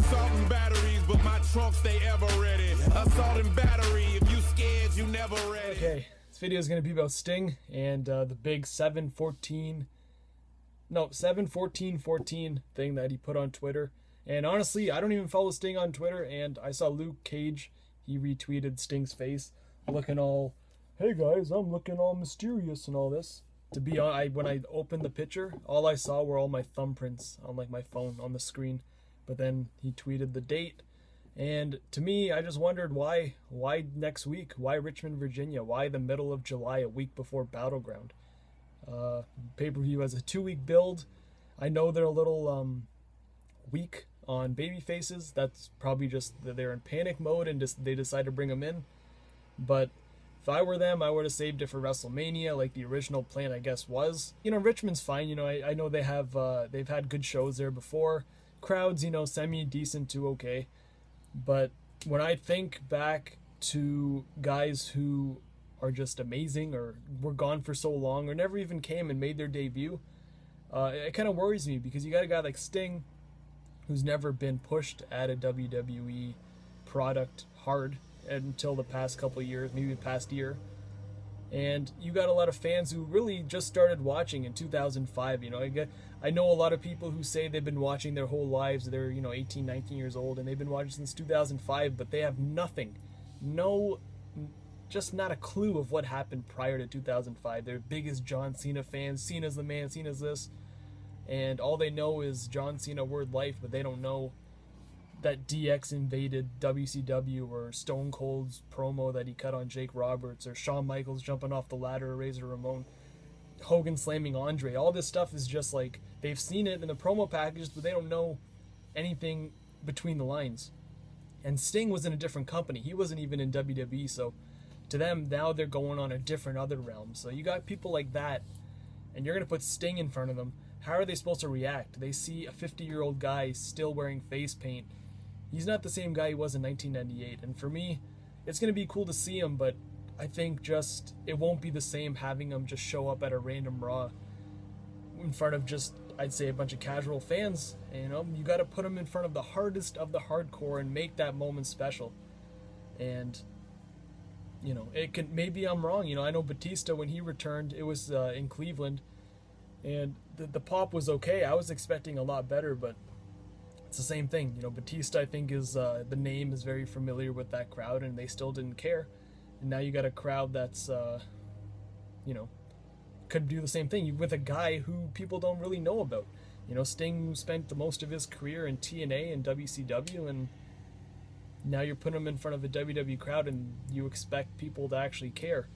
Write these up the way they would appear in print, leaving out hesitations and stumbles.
Assault and batteries, but my trunk stay ever ready. Assault and battery, if you scared, you never ready. Okay, this video is going to be about Sting and the big 7-14-14 thing that he put on Twitter. And honestly, I don't even follow Sting on Twitter, and I saw Luke Cage, he retweeted Sting's face, looking all, hey guys, I'm looking all mysterious and all this. To be honest, when I opened the picture, all I saw were all my thumbprints on like my phone on the screen. But then he tweeted the date, and to me, I just wondered why next week? Why Richmond, Virginia? Why the middle of July, a week before Battleground? Pay-per-view has a 2-week build. I know they're a little weak on baby faces. That's probably just that they're in panic mode and they decide to bring them in. But if I were them, I would have saved it for WrestleMania, like the original plan, I guess, was. You know, Richmond's fine. You know, I know they have they've had good shows there before. Crowds, you know, semi-decent to okay. But when I think back to guys who are just amazing or were gone for so long or never even came and made their debut, it kind of worries me, because you got a guy like Sting who's never been pushed at a WWE product hard until the past couple of years, maybe the past year. And you got a lot of fans who really just started watching in 2005. You know, I know a lot of people who say they've been watching their whole lives. They're, you know, 18, 19 years old, and they've been watching since 2005, but they have nothing. Just not a clue of what happened prior to 2005. They're big as John Cena fans. Cena's the man, Cena's this. And all they know is John Cena word life, but they don't know that DX invaded WCW, or Stone Cold's promo that he cut on Jake Roberts, or Shawn Michaels jumping off the ladder or Razor Ramon, Hogan slamming Andre. All this stuff is just like, they've seen it in the promo packages, but they don't know anything between the lines. And Sting was in a different company. He wasn't even in WWE, so to them, now they're going on a different other realm. So you got people like that, and you're going to put Sting in front of them. How are they supposed to react? They see a 50-year-old guy still wearing face paint. He's not the same guy he was in 1998. And for me, it's going to be cool to see him, but I think just it won't be the same having him just show up at a random Raw in front of just, I'd say, a bunch of casual fans. And, you know, you got to put him in front of the hardest of the hardcore and make that moment special. And, you know, it can, maybe I'm wrong. You know, I know Batista, when he returned, it was in Cleveland, and the pop was okay. I was expecting a lot better, but it's the same thing. You know, Batista, I think, is the name is very familiar with that crowd, and they still didn't care. And now you got a crowd that's, you know, could do the same thing with a guy who people don't really know about. You know, Sting spent the most of his career in TNA and WCW, and now you're putting him in front of a WWE crowd, and you expect people to actually care.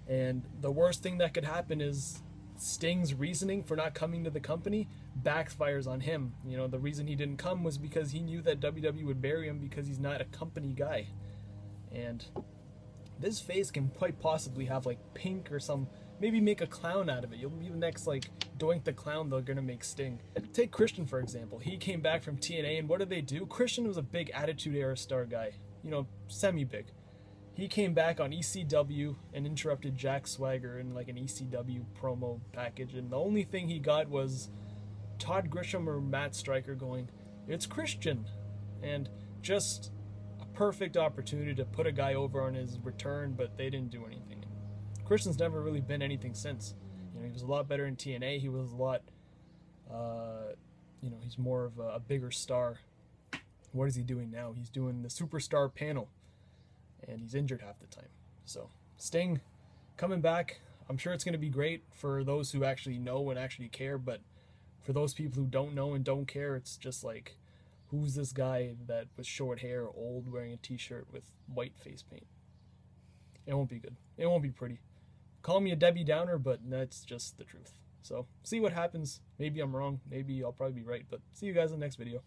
And the worst thing that could happen is Sting's reasoning for not coming to the company backfires on him. You know, the reason he didn't come was because he knew that WWE would bury him because he's not a company guy. And this face can quite possibly have like pink or some, maybe make a clown out of it. You'll be the next like Doink the Clown they're gonna make Sting. Take Christian, for example. He came back from TNA, and what did they do? Christian was a big Attitude Era star guy, you know, semi-big. He came back on ECW and interrupted Jack Swagger in like an ECW promo package, and the only thing he got was Todd Grisham or Matt Striker going, "It's Christian," and just a perfect opportunity to put a guy over on his return, but they didn't do anything. Christian's never really been anything since. You know, he was a lot better in TNA. He was a lot, you know, he's more of a bigger star. What is he doing now? He's doing the Superstar panel, and he's injured half the time. So Sting coming back, I'm sure it's going to be great for those who actually know and actually care, but for those people who don't know and don't care, it's just like, who's this guy that with short hair, old, wearing a t-shirt with white face paint? It won't be good. It won't be pretty. Call me a Debbie Downer, but that's just the truth. So see what happens. Maybe I'm wrong. Maybe I'll probably be right, but see you guys in the next video.